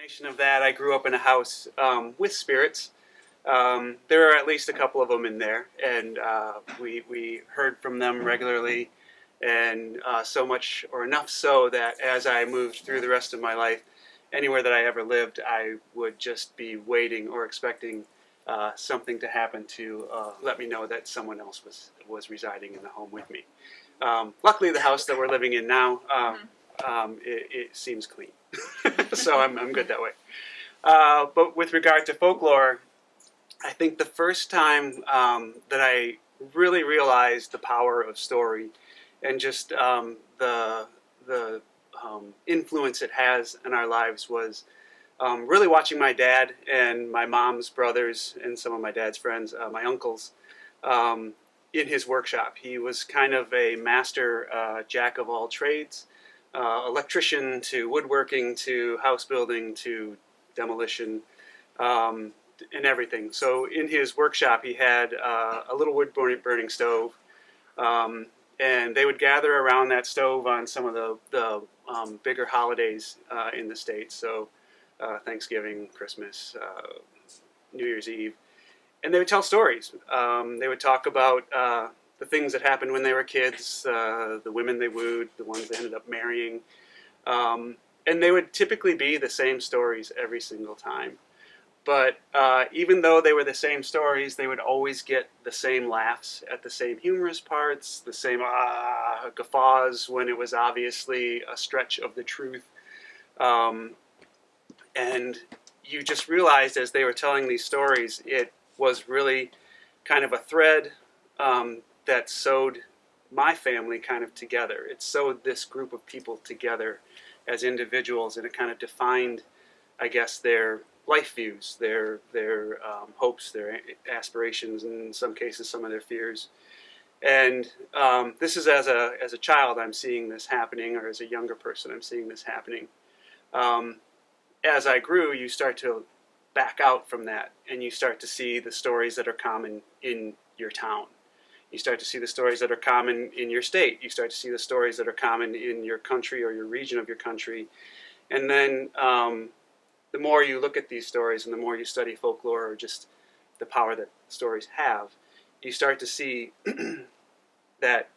Continuation of that, I grew up in a house with spirits. There are at least a couple of them in there, and we heard from them regularly, and so much or enough so that as I moved through the rest of my life, anywhere that I ever lived, I would just be waiting or expecting something to happen to let me know that someone else was residing in the home with me. Luckily, the house that we're living in now, it seems clean, so I'm good that way. But with regard to folklore, I think the first time that I really realized the power of story and just the influence it has in our lives was really watching my dad and my mom's brothers and some of my dad's friends, my uncles, in his workshop. He was kind of a master jack of all trades, electrician to woodworking to house building to demolition, and everything. So in his workshop he had a little wood burning stove, and they would gather around that stove on some of the bigger holidays in the States. So Thanksgiving, Christmas, New Year's Eve. And they would tell stories. They would talk about the things that happened when they were kids, the women they wooed, the ones they ended up marrying. And they would typically be the same stories every single time. But even though they were the same stories, they would always get the same laughs at the same humorous parts, the same guffaws when it was obviously a stretch of the truth. And you just realized as they were telling these stories, it was really kind of a thread that sewed my family kind of together. It sewed this group of people together as individuals, and it kind of defined, I guess, their life views, their hopes, their aspirations, and in some cases, some of their fears. And this is as a child, I'm seeing this happening, or as a younger person, I'm seeing this happening. As I grew, you start to back out from that, and you start to see the stories that are common in your town. You start to see the stories that are common in your state. You start to see the stories that are common in your country or your region of your country. And then the more you look at these stories and the more you study folklore, or just the power that stories have, you start to see that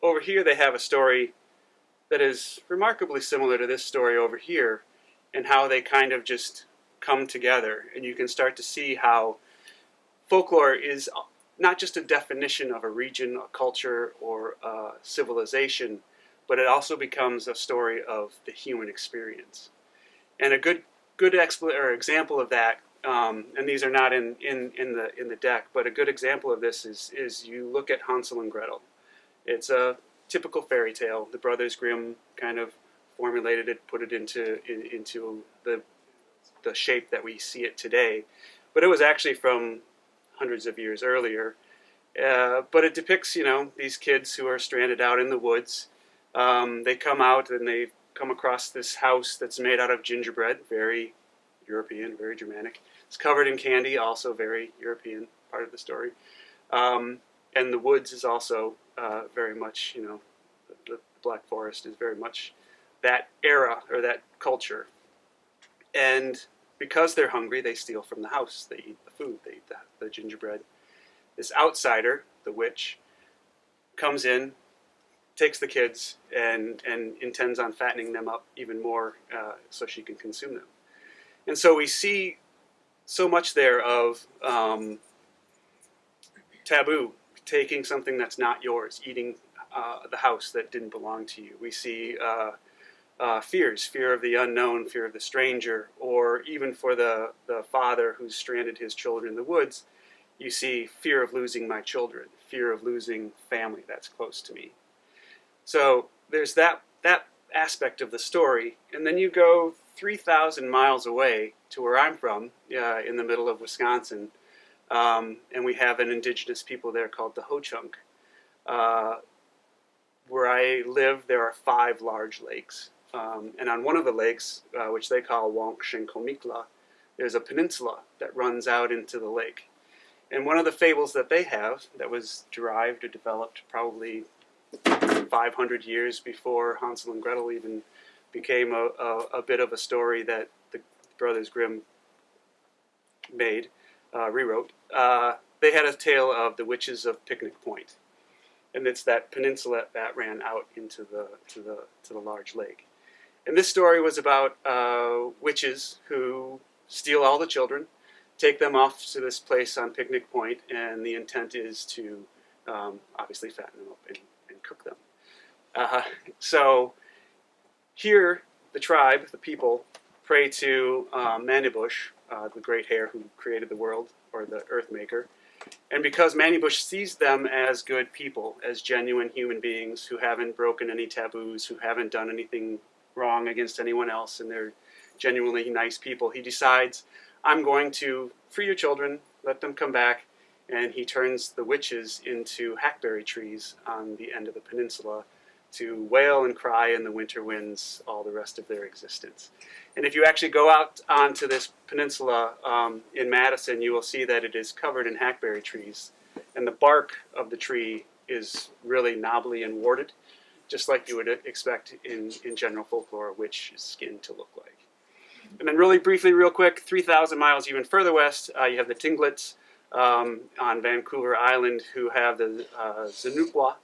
over here they have a story that is remarkably similar to this story over here, and how they kind of just come together. And you can start to see how folklore is not just a definition of a region, a culture, or a civilization, but it also becomes a story of the human experience. And a good example of that, and these are not in the deck, but a good example of this is you look at Hansel and Gretel. It's a typical fairy tale. The Brothers Grimm kind of formulated it, put it into the shape that we see it today, but it was actually from hundreds of years earlier. But it depicts, these kids who are stranded out in the woods. They come out and they come across this house that's made out of gingerbread, very European, very Germanic. It's covered in candy, also very European part of the story. And the woods is also very much, the Black Forest is very much that era or that culture. And because they're hungry, they steal from the house. They eat the food. They eat the gingerbread. This outsider, the witch, comes in, takes the kids, and intends on fattening them up even more so she can consume them. And so we see so much there of taboo, taking something that's not yours, eating the house that didn't belong to you. We see fears, fear of the unknown, fear of the stranger, or even for the father who's stranded his children in the woods, you see fear of losing my children, fear of losing family that's close to me. So there's that aspect of the story, and then you go 3,000 miles away to where I'm from, in the middle of Wisconsin, and we have an indigenous people there called the Ho-Chunk. Where I live, there are 5 large lakes. And on one of the lakes, which they call Wanksheng-Komikla, there's a peninsula that runs out into the lake. And one of the fables that they have, that was derived or developed probably 500 years before Hansel and Gretel even became a bit of a story that Brothers Grimm rewrote. They had a tale of the witches of Picnic Point, and it's that peninsula that ran out into the large lake. And this story was about witches who steal all the children, take them off to this place on Picnic Point, and the intent is to obviously fatten them up and cook them. So here, the tribe, the people, pray to Manibush, the great hare who created the world, or the Earth Maker. And because Manibush sees them as good people, as genuine human beings who haven't broken any taboos, who haven't done anything wrong against anyone else, and they're genuinely nice people, he decides, I'm going to free your children, let them come back, and he turns the witches into hackberry trees on the end of the peninsula to wail and cry in the winter winds all the rest of their existence. And if you actually go out onto this peninsula in Madison, you will see that it is covered in hackberry trees, and the bark of the tree is really knobbly and warded, just like you would expect in general folklore a witch's skin to look like. And then really briefly, real quick, 3,000 miles even further west, you have the Tinglets on Vancouver Island, who have the Zanuqua,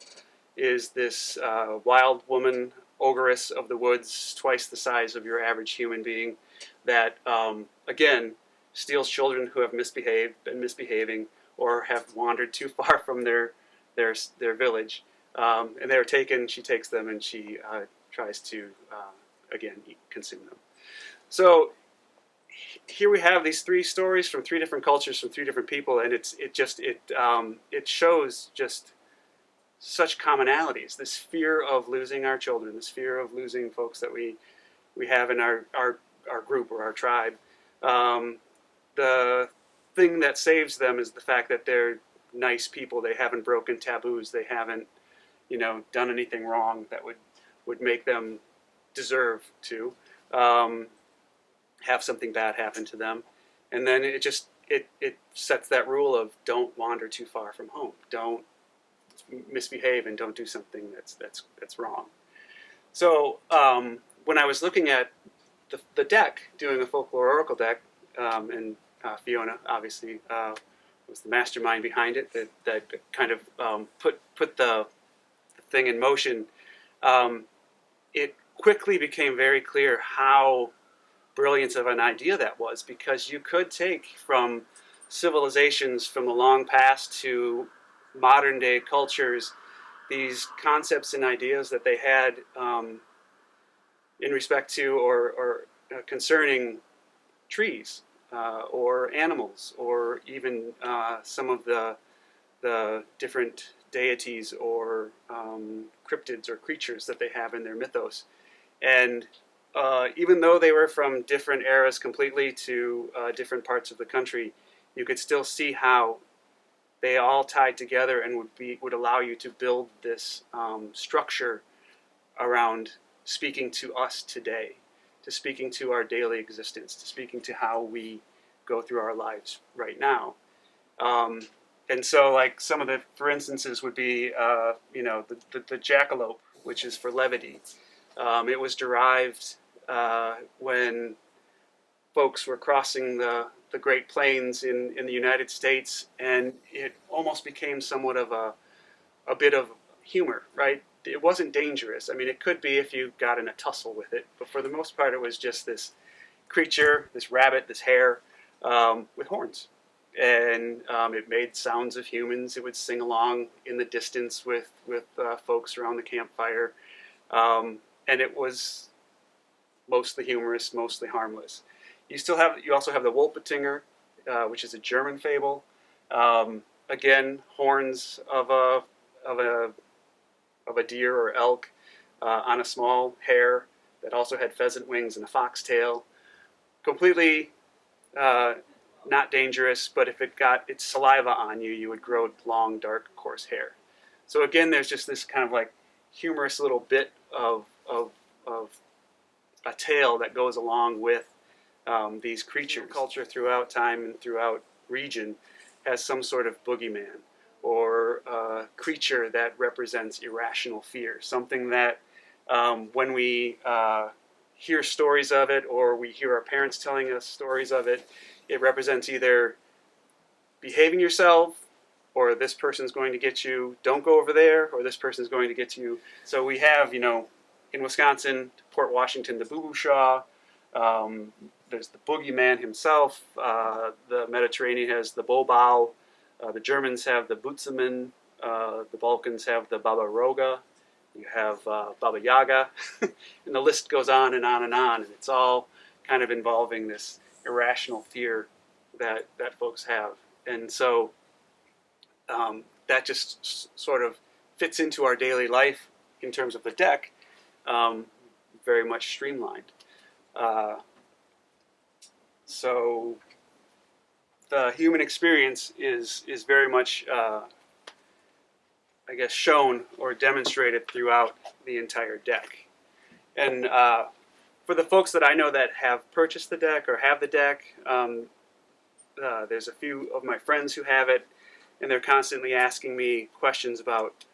is this wild woman, ogress of the woods, twice the size of your average human being, that, again, steals children who have been misbehaving, or have wandered too far from their village. And they're taken, she takes them, and she tries to, again, consume them. So here we have these three stories from three different cultures, from three different people, and it shows just such commonalities. This fear of losing our children, this fear of losing folks that we have in our group or our tribe. The thing that saves them is the fact that they're nice people. They haven't broken taboos. They haven't, done anything wrong that would make them deserve to have something bad happen to them. And then it sets that rule of don't wander too far from home. Don't misbehave and don't do something that's wrong. So when I was looking at the deck, doing a Folklore Oracle deck, and Fiona obviously was the mastermind behind it, that kind of put the thing in motion, it quickly became very clear how brilliant of an idea that was, because you could take from civilizations from the long past to modern day cultures these concepts and ideas that they had in respect to or concerning trees or animals, or even some of the different deities or cryptids or creatures that they have in their mythos. And even though they were from different eras completely to different parts of the country, you could still see how they all tied together and would allow you to build this structure around speaking to us today, to speaking to our daily existence, to speaking to how we go through our lives right now. And so, like, some of the, for instances, would be, the jackalope, which is for levity. It was derived when folks were crossing the Great Plains in the United States, and it almost became somewhat of a bit of humor, right? It wasn't dangerous. I mean, it could be if you got in a tussle with it, but for the most part, it was just this creature, this rabbit, this hare, with horns. And it made sounds of humans. It would sing along in the distance with folks around the campfire. And it was mostly humorous, mostly harmless. You also have the Wolpetinger, which is a German fable. Again, horns of a deer or elk on a small hare that also had pheasant wings and a fox tail. Completely not dangerous, but if it got its saliva on you, you would grow long, dark, coarse hair. So again, there's just this kind of like humorous little bit of a tale that goes along with these creatures. Culture throughout time and throughout region has some sort of boogeyman or creature that represents irrational fear, something that when we hear stories of it, or we hear our parents telling us stories of it, it represents either behaving yourself, or this person's going to get you, don't go over there, or this person's going to get you. So we have, in Wisconsin, Port Washington, the boo-boo-shaw. There's the Boogyman himself. The Mediterranean has the bow. The Germans have the Boogyman. The Balkans have the Baba Roga. You have Baba Yaga. And the list goes on and on and on. And it's all kind of involving this irrational fear that folks have. And so that just sort of fits into our daily life in terms of the deck, very much streamlined. So the human experience is very much, I guess, shown or demonstrated throughout the entire deck. And for the folks that I know that have purchased the deck or have the deck, there's a few of my friends who have it, and they're constantly asking me questions about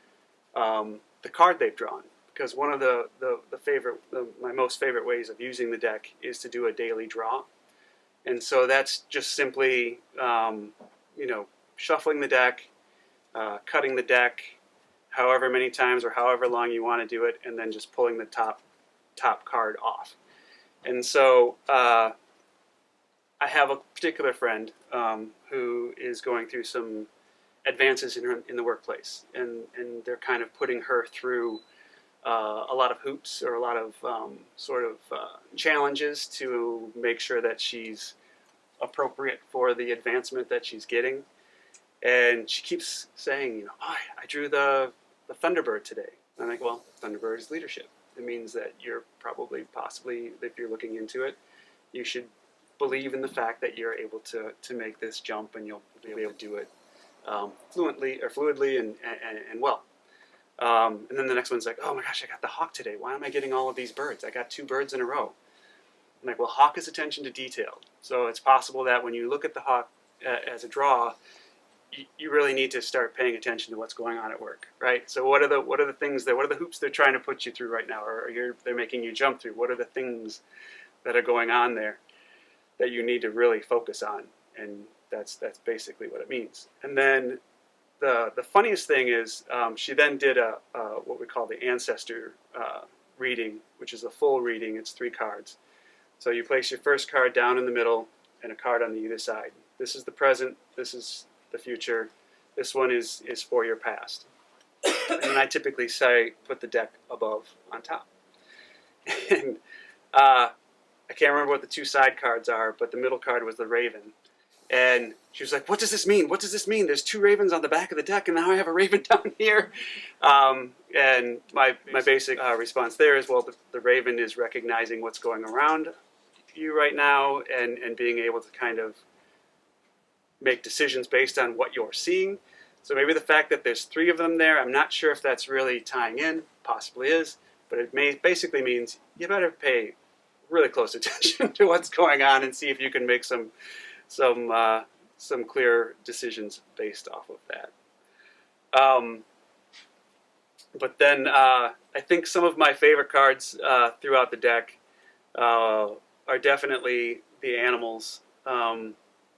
the card they've drawn. Because one of my most favorite ways of using the deck is to do a daily draw. And so that's just simply, shuffling the deck, cutting the deck, however many times or however long you want to do it, and then just pulling the top card off. And so I have a particular friend who is going through some advances in the workplace, and they're kind of putting her through a lot of hoops, or a lot of challenges to make sure that she's appropriate for the advancement that she's getting. And she keeps saying, I drew the Thunderbird today. And I'm like, well, Thunderbird is leadership. It means that you're possibly, if you're looking into it, you should believe in the fact that you're able to make this jump, and you'll be able to do it fluidly and well. And then the next one's like, oh my gosh, I got the hawk today. Why am I getting all of these birds? I got 2 birds in a row. I'm like, well, hawk is attention to detail. So it's possible that when you look at the hawk as a draw, you really need to start paying attention to what's going on at work, right? So what are the things what are the hoops they're trying to put you through right now, or they're making you jump through? What are the things that are going on there that you need to really focus on? And that's basically what it means. And then the funniest thing is she then did what we call the ancestor reading, which is a full reading. It's 3 cards. So you place your first card down in the middle and a card on the either side. This is the present. This is the future. This one is for your past. And then I typically say put the deck above on top. And I can't remember what the 2 side cards are, but the middle card was the raven. And she was like, what does this mean? What does this mean? There's 2 ravens on the back of the deck, and now I have a raven down here. And my basic response there is, well, the raven is recognizing what's going around you right now, and being able to kind of make decisions based on what you're seeing. So maybe the fact that there's 3 of them there, I'm not sure if that's really tying in, possibly is, but it basically means you better pay really close attention to what's going on and see if you can make some clear decisions based off of that. But then I think some of my favorite cards throughout the deck are definitely the animals.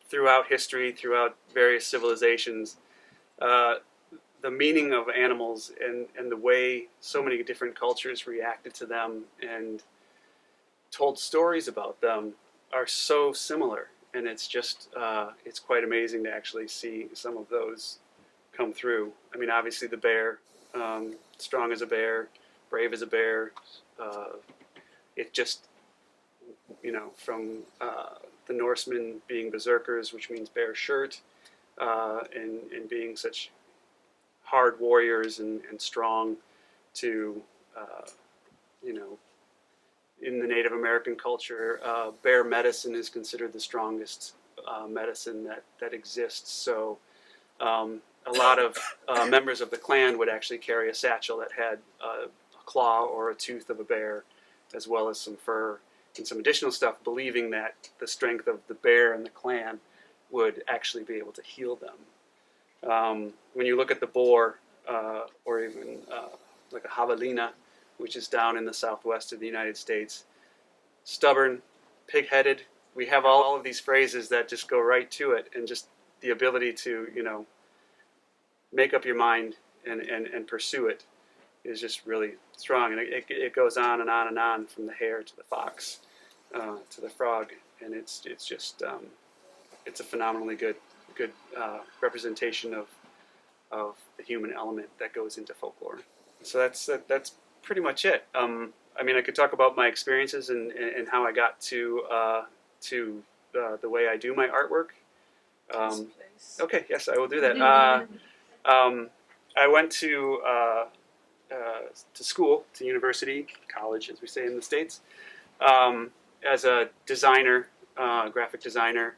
Throughout history, throughout various civilizations, the meaning of animals and the way so many different cultures reacted to them and told stories about them are so similar. And it's just, it's quite amazing to actually see some of those come through. I mean, obviously the bear, strong as a bear, brave as a bear. It just, from the Norsemen being berserkers, which means bear shirt, and being such hard warriors and strong, to, in the Native American culture, bear medicine is considered the strongest medicine that exists. So a lot of members of the clan would actually carry a satchel that had a claw or a tooth of a bear, as well as some fur and some additional stuff, believing that the strength of the bear and the clan would actually be able to heal them. When you look at the boar, or even like a javelina, which is down in the southwest of the United States, stubborn, pig-headed. We have all of these phrases that just go right to it, and just the ability to, make up your mind and pursue it is just really strong. And it goes on and on and on, from the hare to the fox to the frog, and it's just it's a phenomenally good representation of the human element that goes into folklore. So that's pretty much it. I mean, I could talk about my experiences and how I got to the way I do my artwork. Okay, yes, I will do that. I went to school, to university, college, as we say in the States, as a designer, graphic designer,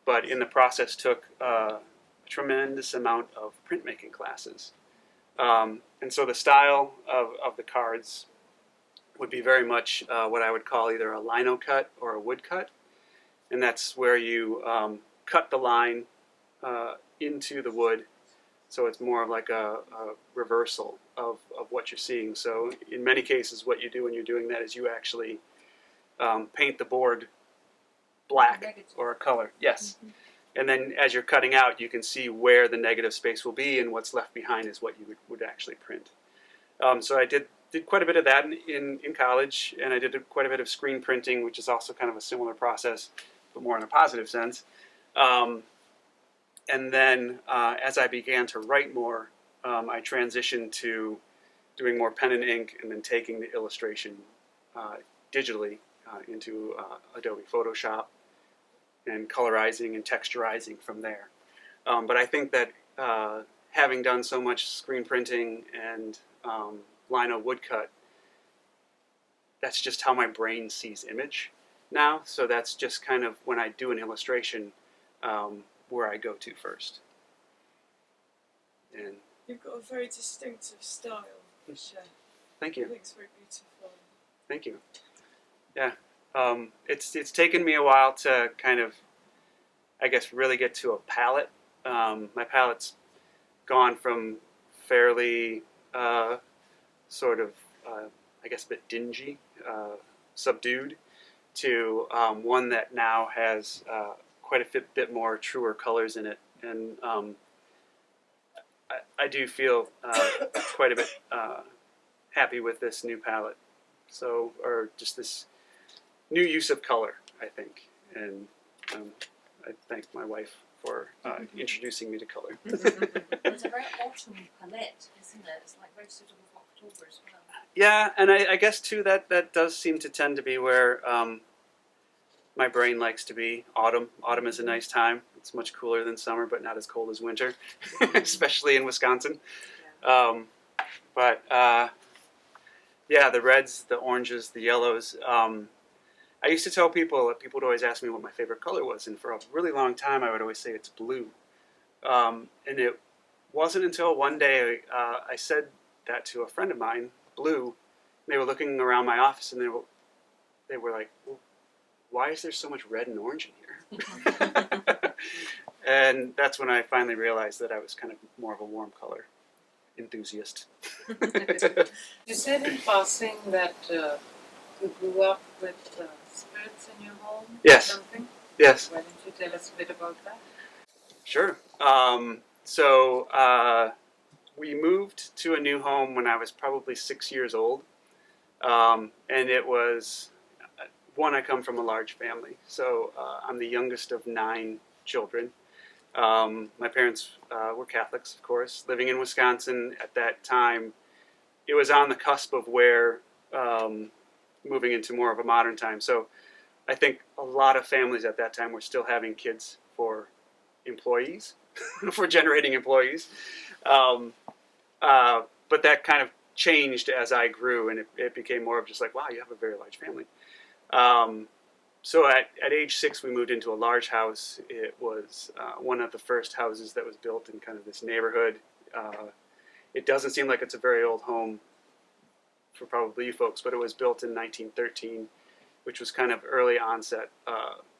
but in the process took a tremendous amount of printmaking classes. And so the style of the cards would be very much what I would call either a lino cut or a wood cut. And that's where you cut the line into the wood. So it's more of like a reversal of what you're seeing. So in many cases, what you do when you're doing that is you actually paint the board black or a color. Yes. Mm-hmm. And then as you're cutting out, you can see where the negative space will be, and what's left behind is what you would actually print. So I did quite a bit of that in college, and I did quite a bit of screen printing, which is also kind of a similar process, but more in a positive sense. And then as I began to write more, I transitioned to doing more pen and ink, and then taking the illustration digitally into Adobe Photoshop, and colorizing and texturizing from there. But I think that having done so much screen printing and lino woodcut, that's just how my brain sees image now. So that's just kind of, when I do an illustration, where I go to first. And you've got a very distinctive style, which thank you. I think is very beautiful. Thank you. Yeah. It's taken me a while to kind of, I guess, really get to a palette. My palette's gone from fairly sort of, I guess, a bit dingy, subdued, to one that now has quite a bit more truer colors in it. And I do feel quite a bit happy with this new palette. So, or just this new use of color, I think, and I thank my wife for introducing me to color. It's a very autumn palette, isn't it? It's like very suitable for October as well. Yeah, and I guess too that does seem to tend to be where my brain likes to be. Autumn is a nice time. It's much cooler than summer, but not as cold as winter, especially in Wisconsin. Yeah. Yeah, the reds, the oranges, the yellows. I used to tell people would always ask me what my favorite color was, and for a really long time I would always say it's blue. And it wasn't until one day I said that to a friend of mine, blue, and they were looking around my office, and they were like, well, why is there so much red and orange in here? And that's when I finally realized that I was kind of more of a warm color enthusiast. You said in passing that you grew up with spirits in your home? Yes. Or something? Yes. Why don't you tell us a bit about that? Sure. We moved to a new home when I was probably 6 years old. And it was, I come from a large family. So I'm the youngest of 9 children. My parents were Catholics, of course. Living in Wisconsin at that time, it was on the cusp of where moving into more of a modern time. So I think a lot of families at that time were still having kids for employees, for generating employees. But that kind of changed as I grew, and it became more of just like, wow, you have a very large family. So at age 6, we moved into a large house. It was one of the first houses that was built in kind of this neighborhood. It doesn't seem like it's a very old home for probably you folks, but it was built in 1913, which was kind of early onset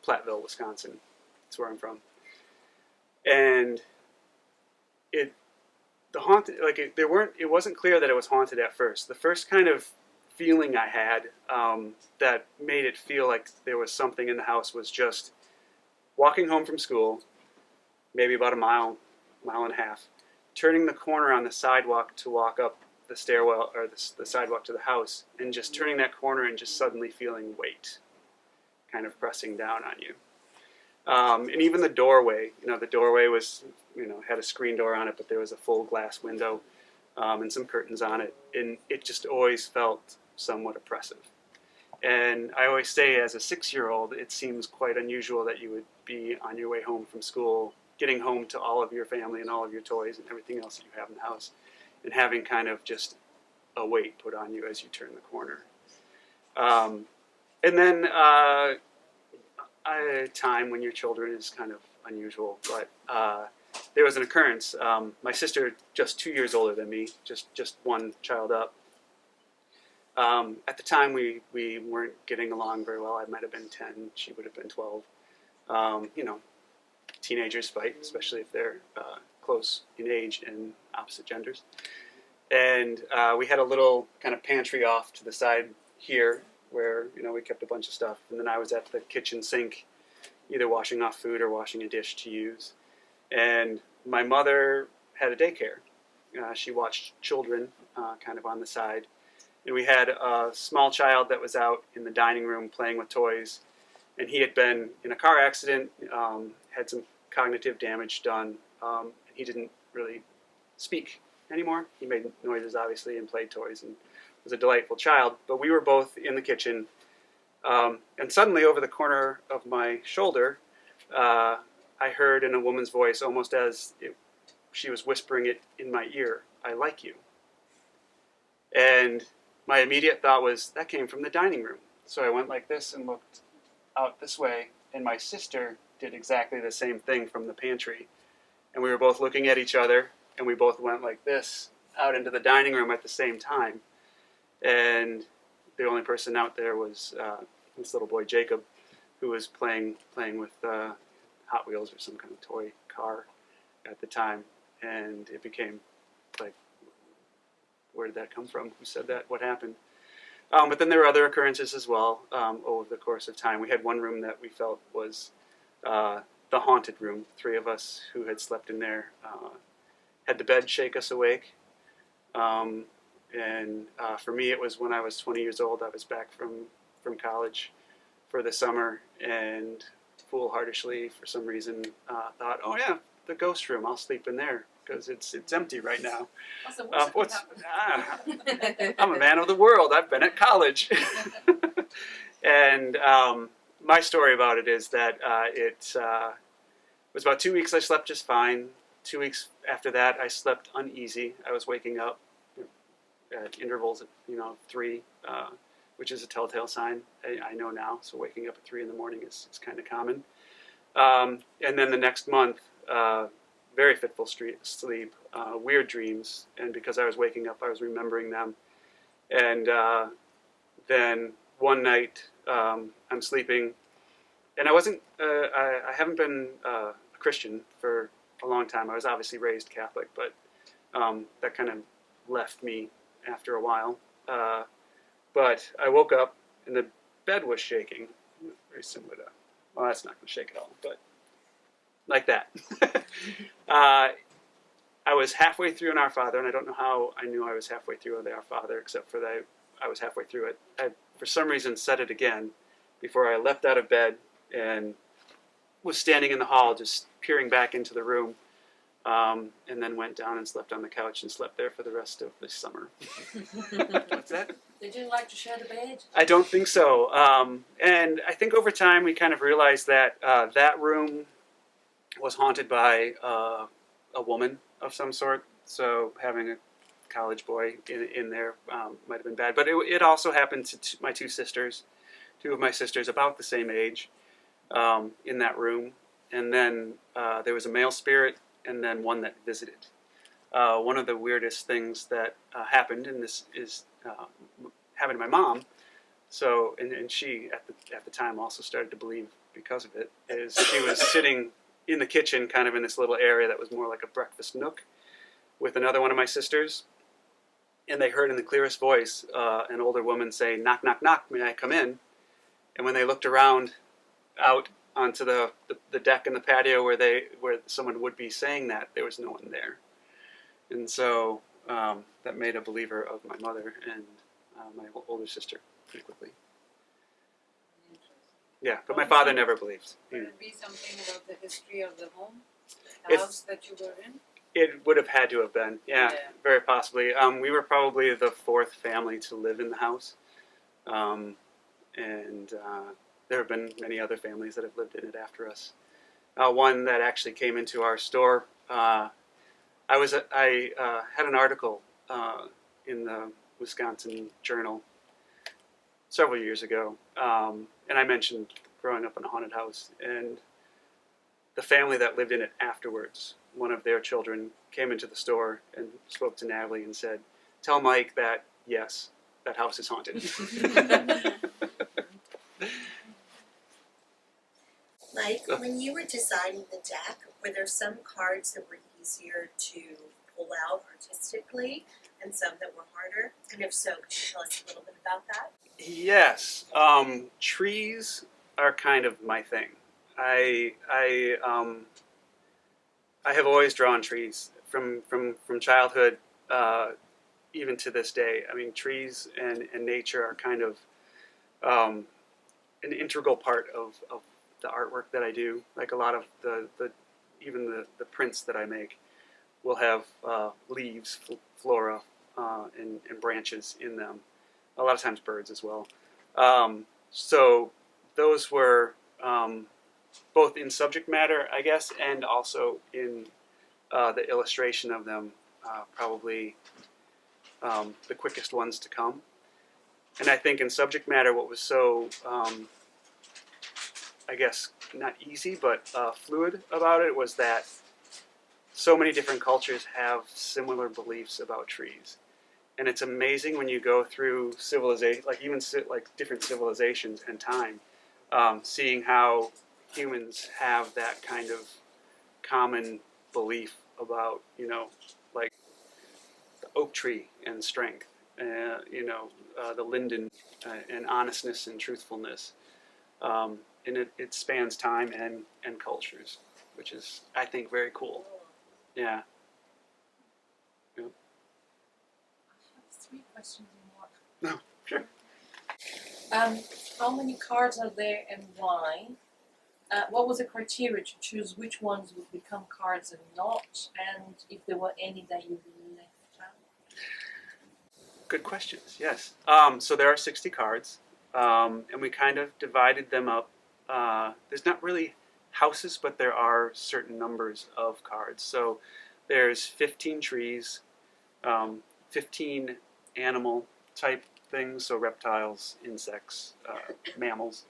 Platteville, Wisconsin. That's where I'm from. And it wasn't clear that it was haunted at first. The first kind of feeling I had that made it feel like there was something in the house was just walking home from school, maybe about a mile and a half, turning the corner on the sidewalk to walk up the stairwell or the sidewalk to the house, and just turning that corner and just suddenly feeling weight kind of pressing down on you. And even the doorway, the doorway was, had a screen door on it, but there was a full glass window and some curtains on it, and it just always felt somewhat oppressive. And I always say, as a 6-year-old, it seems quite unusual that you would be on your way home from school, getting home to all of your family and all of your toys and everything else that you have in the house, and having kind of just a weight put on you as you turn the corner. And then a time when your children is kind of unusual, but there was an occurrence. My sister, just 2 years older than me, just one child up. At the time, we weren't getting along very well. I might have been 10. She would have been 12. Teenagers fight, especially if they're close in age and opposite genders. And we had a little kind of pantry off to the side here where, we kept a bunch of stuff. And then I was at the kitchen sink, either washing off food or washing a dish to use. And my mother had a daycare. She watched children kind of on the side. And we had a small child that was out in the dining room playing with toys. And he had been in a car accident, had some cognitive damage done. And he didn't really speak anymore. He made noises, obviously, and played toys and was a delightful child. But we were both in the kitchen. And suddenly, over the corner of my shoulder, I heard in a woman's voice, almost as she was whispering it in my ear, "I like you." And my immediate thought was, that came from the dining room. So I went like this and looked out this way, and my sister did exactly the same thing from the pantry. And we were both looking at each other, and we both went like this out into the dining room at the same time. And the only person out there was this little boy, Jacob, who was playing with Hot Wheels or some kind of toy car at the time. And it became like, where did that come from? Who said that? What happened? But then there were other occurrences as well over the course of time. We had one room that we felt was the haunted room. 3 of us who had slept in there had the bed shake us awake. And for me, it was when I was 20 years old. I was back from college for the summer, and foolhardishly, for some reason, thought, oh yeah, the ghost room, I'll sleep in there, because it's empty right now. I'm a man of the world. I've been at college. And my story about it is that it was about 2 weeks I slept just fine. 2 weeks after that, I slept uneasy. I was waking up at intervals of 3, which is a telltale sign. I know now, so waking up at 3 in the morning is kind of common. And then the next month, very fitful sleep, weird dreams, and because I was waking up, I was remembering them. And then one night, I'm sleeping, and I haven't been a Christian for a long time. I was obviously raised Catholic, but that kind of left me after a while. But I woke up, and the bed was shaking, very similar to, well, that's not going to shake at all, but like that. I was halfway through an Our Father, and I don't know how I knew I was halfway through the Our Father, except for that I was halfway through it. I, for some reason, said it again before I leapt out of bed and was standing in the hall, just peering back into the room, and then went down and slept on the couch and slept there for the rest of the summer. What's that? Did you like to share the bed? I don't think so. And I think over time we kind of realized that that room was haunted by a woman of some sort. So having a college boy in there might have been bad. But it also happened to my 2 sisters, 2 of my sisters about the same age in that room. And then there was a male spirit and then one that visited. One of the weirdest things that happened, and this is happened to my mom, so and she at the time also started to believe because of it, is she was sitting in the kitchen, kind of in this little area that was more like a breakfast nook, with another one of my sisters, and they heard in the clearest voice an older woman say, "Knock, knock, knock, may I come in?" And when they looked around out onto the deck and the patio where someone would be saying that, there was no one there. And so that made a believer of my mother and my older sister pretty quickly. Yeah, but my father never believed. Could it be something about the history of the home, It's- house that you were in? It would have had to have been, yeah. Yeah. Very possibly. We were probably the fourth family to live in the house. And there have been many other families that have lived in it after us. One that actually came into our store. I had an article in the Wisconsin Journal several years ago, and I mentioned growing up in a haunted house. And the family that lived in it afterwards, one of their children came into the store and spoke to Natalie and said, "Tell Mike that, yes, that house is haunted." Mike, when you were designing the deck, were there some cards that were easier to pull out artistically and some that were harder? And if so, could you tell us a little bit about that? Yes, trees are kind of my thing. I have always drawn trees from childhood, even to this day. I mean, trees and nature are kind of an integral part of the artwork that I do. Like a lot of even the prints that I make will have leaves, flora, and branches in them. A lot of times birds as well. So those were both in subject matter, I guess, and also in the illustration of them, probably the quickest ones to come. And I think in subject matter, what was so, I guess, not easy, but fluid about it was that so many different cultures have similar beliefs about trees. And it's amazing when you go through civilization, like even like different civilizations and time, seeing how humans have that kind of common belief about, like the oak tree and strength, the linden and honestness and truthfulness. And it spans time and cultures, which is, I think, very cool. Yeah. I have 3 questions in one. No, sure. How many cards are there and why? What was the criteria to choose which ones would become cards and not? And if there were any that you left out? Good questions, yes. So there are 60 cards, and we kind of divided them up. There's not really houses, but there are certain numbers of cards. So there's 15 trees, 15 animal type things, so reptiles, insects, mammals,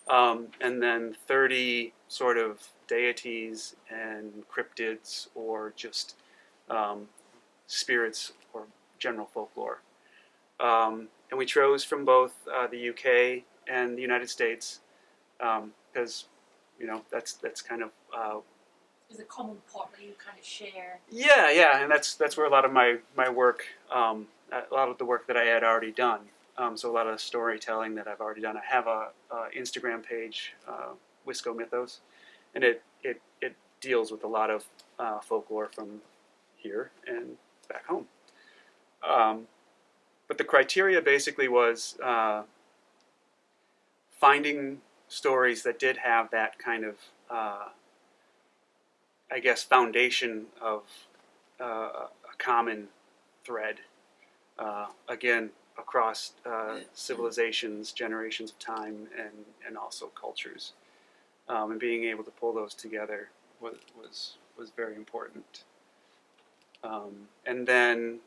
and then 30 sort of deities and cryptids or just spirits or general folklore. And we chose from both the UK and the United States because, that's kind of Is a common pot that you kind of share? yeah, and that's where a lot of my work, a lot of the work that I had already done. So a lot of the storytelling that I've already done. I have a Instagram page, Wisco Mythos, and it deals with a lot of folklore from here and back home. But the criteria basically was finding stories that did have that kind of, I guess, foundation of a common thread. Again, across civilizations, generations of time, and also cultures, and being able to pull those together was very important. And then,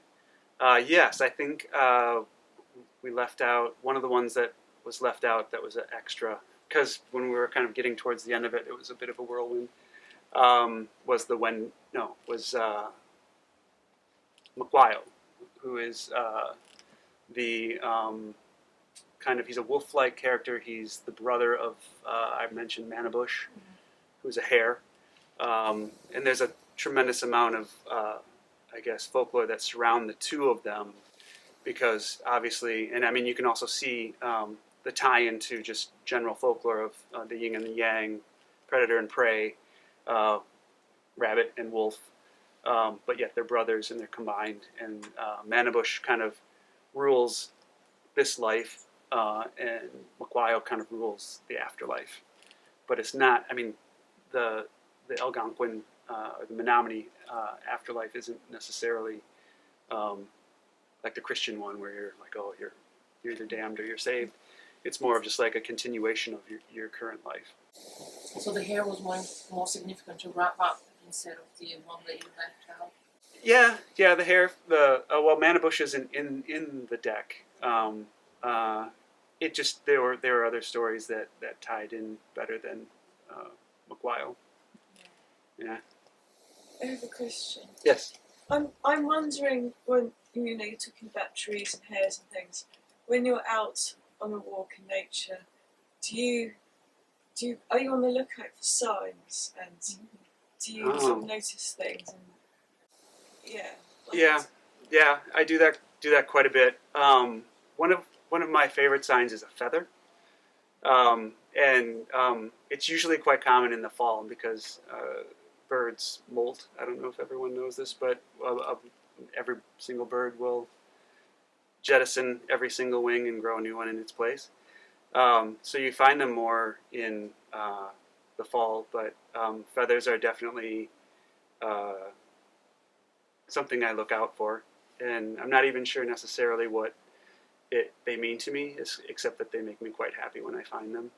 yes, I think we left out one of the ones that was left out that was an extra, because when we were kind of getting towards the end of it, it was a bit of a whirlwind. Was Maguayo, who is the he's a wolf-like character. He's the brother of I mentioned Manabush, who's a hare, and there's a tremendous amount of I guess folklore that surround the two of them, because obviously, and I mean, you can also see the tie into just general folklore of the yin and the yang, predator and prey, rabbit and wolf, but yet they're brothers and they're combined. And Manabush kind of rules this life, and Maguayo kind of rules the afterlife. But it's not. I mean, the Algonquin or the Menominee afterlife isn't necessarily like the Christian one, where you're like, oh, you're either damned or you're saved. It's more of just like a continuation of your current life. So the hair was more significant to wrap up instead of the one that you left out. Yeah. The hair. Well, Manabush is in the deck. It just there were other stories that tied in better than Maguayo. Yeah. I have a question. Yes. I'm wondering, when you're talking about trees and hairs and things, when you're out on a walk in nature, are you on the lookout for signs, and do you sort of notice things? And Yeah, I do that quite a bit. One of my favorite signs is a feather, and it's usually quite common in the fall because birds molt. I don't know if everyone knows this, but every single bird will jettison every single wing and grow a new one in its place. So you find them more in the fall, but feathers are definitely something I look out for, and I'm not even sure necessarily what they mean to me, except that they make me quite happy when I find them.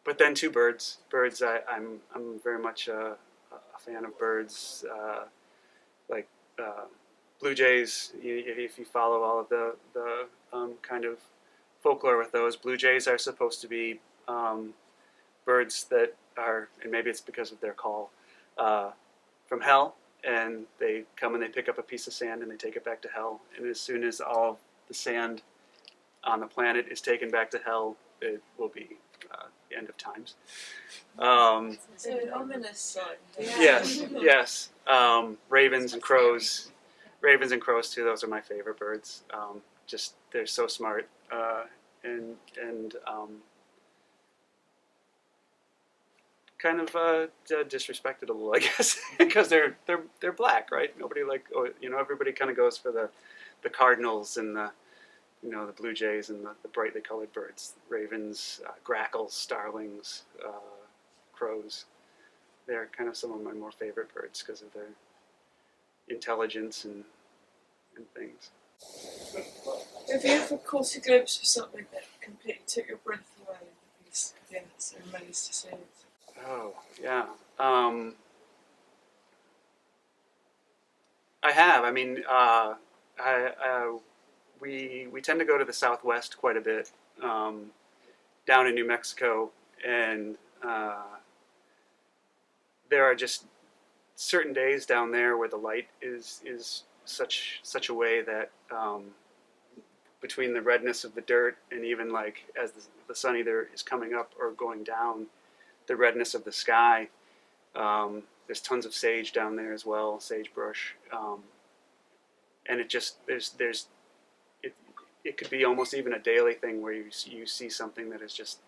But then too, birds. I'm very much a fan of birds, like blue jays. If you follow all of the kind of folklore with those, blue jays are supposed to be birds that are, and maybe it's because of their call, from hell, and they come and they pick up a piece of sand and they take it back to hell. And as soon as all the sand on the planet is taken back to hell, it will be the end of times. it's an ominous sign. Yes. Ravens and crows. Ravens and crows too. Those are my favorite birds. Just they're so smart and kind of disrespected a little, I guess, because they're black, right? Everybody kind of goes for the cardinals and the blue jays and the brightly colored birds, ravens, grackles, starlings, crows. They're kind of some of my more favorite birds because of their intelligence and things. Have you ever caught a glimpse of something that completely took your breath away? Because again, it's amazing to see it. Oh, yeah. I have. I mean, we tend to go to the Southwest quite a bit, down in New Mexico, and there are just certain days down there where the light is such a way that between the redness of the dirt and even like as the sun either is coming up or going down, the redness of the sky. There's tons of sage down there as well, sagebrush, and it just it could be almost even a daily thing where you see something that is just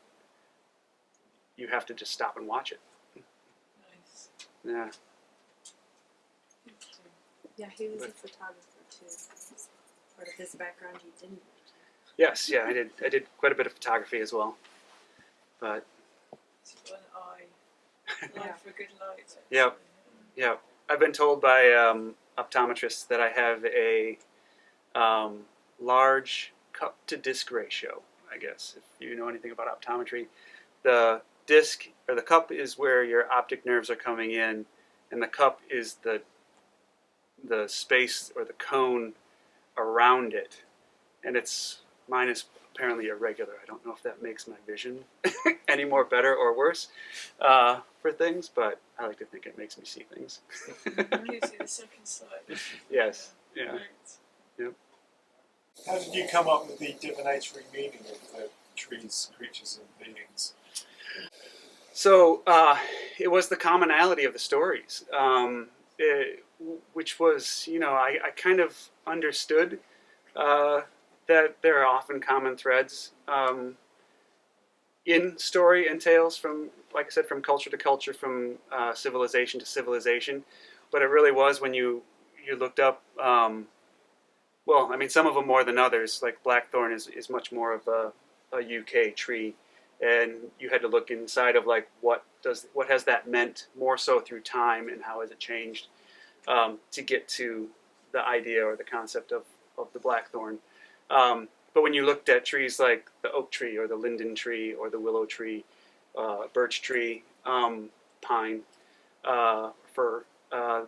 you have to just stop and watch it. Nice. Yeah. Yeah, he was a photographer too. That's part of his background you didn't mention. Yes. Yeah. I did quite a bit of photography as well, but. It's one eye for a good light. Yeah. I've been told by optometrists that I have a large cup to disc ratio, I guess, if you know anything about optometry. The disc or the cup is where your optic nerves are coming in, and the cup is the space or the cone around it, and mine is apparently irregular. I don't know if that makes my vision any more better or worse for things, but I like to think it makes me see things. It gives you the second sight. Yes. Yeah. Great. Yep. How did you come up with the divinatory meaning of the trees, creatures, and beings? So it was the commonality of the stories. which was, I kind of understood that there are often common threads in story and tales from, like I said, from culture to culture, from civilization to civilization. But it really was when you looked up, well, I mean, some of them more than others. Like blackthorn is much more of a UK tree, and you had to look inside of like what has that meant more so through time, and how has it changed to get to the idea or the concept of the blackthorn. But when you looked at trees like the oak tree or the linden tree or the willow tree, birch tree, pine, fir,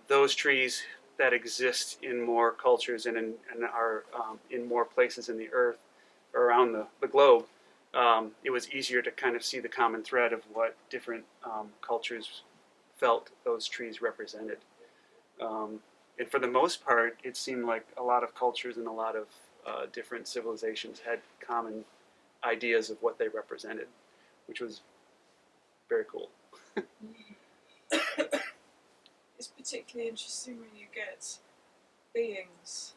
those trees that exist in more cultures and are in more places in the earth or around the globe, it was easier to kind of see the common thread of what different cultures felt those trees represented. And for the most part, it seemed like a lot of cultures and a lot of different civilizations had common ideas of what they represented, which was very cool. It's particularly interesting when you get beings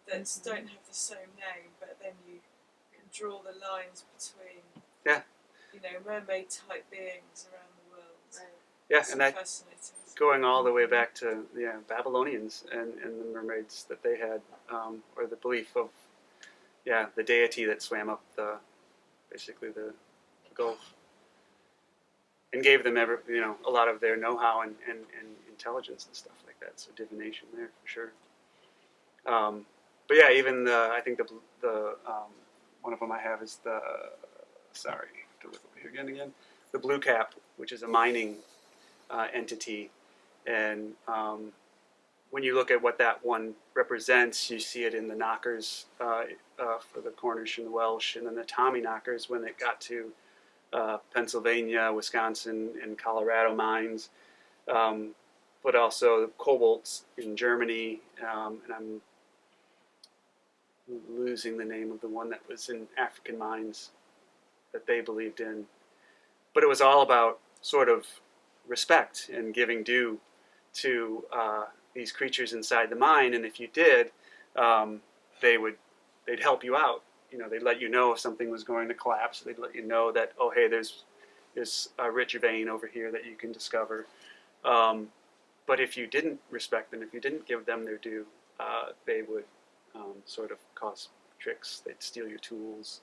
that don't have the same name, but then you can draw the lines between, mermaid type beings around the world. Yeah, It's and that fascinating. going all the way back to Babylonians and the mermaids that they had, or the belief of the deity that swam up basically the Gulf and gave them a lot of their know-how and intelligence and stuff like that. So divination there for sure. But yeah, even I think the one of them I have is to look over here again, the blue cap, which is a mining entity, and when you look at what that one represents, you see it in the knockers for the Cornish and the Welsh, and then the Tommy knockers when it got to Pennsylvania, Wisconsin, and Colorado mines, but also cobalts in Germany, and I'm losing the name of the one that was in African mines that they believed in. But it was all about sort of respect and giving due to these creatures inside the mine, and if you did, they'd help you out. They'd let you know if something was going to collapse. They'd let you know that, oh, hey, there's a rich vein over here that you can discover. But if you didn't respect them, if you didn't give them their due, they would sort of cause tricks. They'd steal your tools,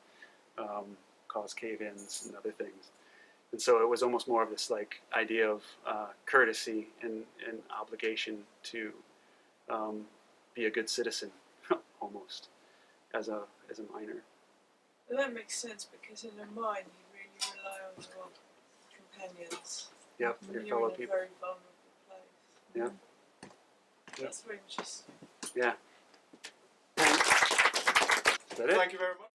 cause cave-ins and other things. And so it was almost more of this like idea of courtesy and obligation to be a good citizen, almost, as a miner. Well, that makes sense because in a mine you really rely on your companions. Yep, When your you're fellow in a people. very vulnerable place. Yeah. That's very interesting. Yeah. Is that it? Thank you very much.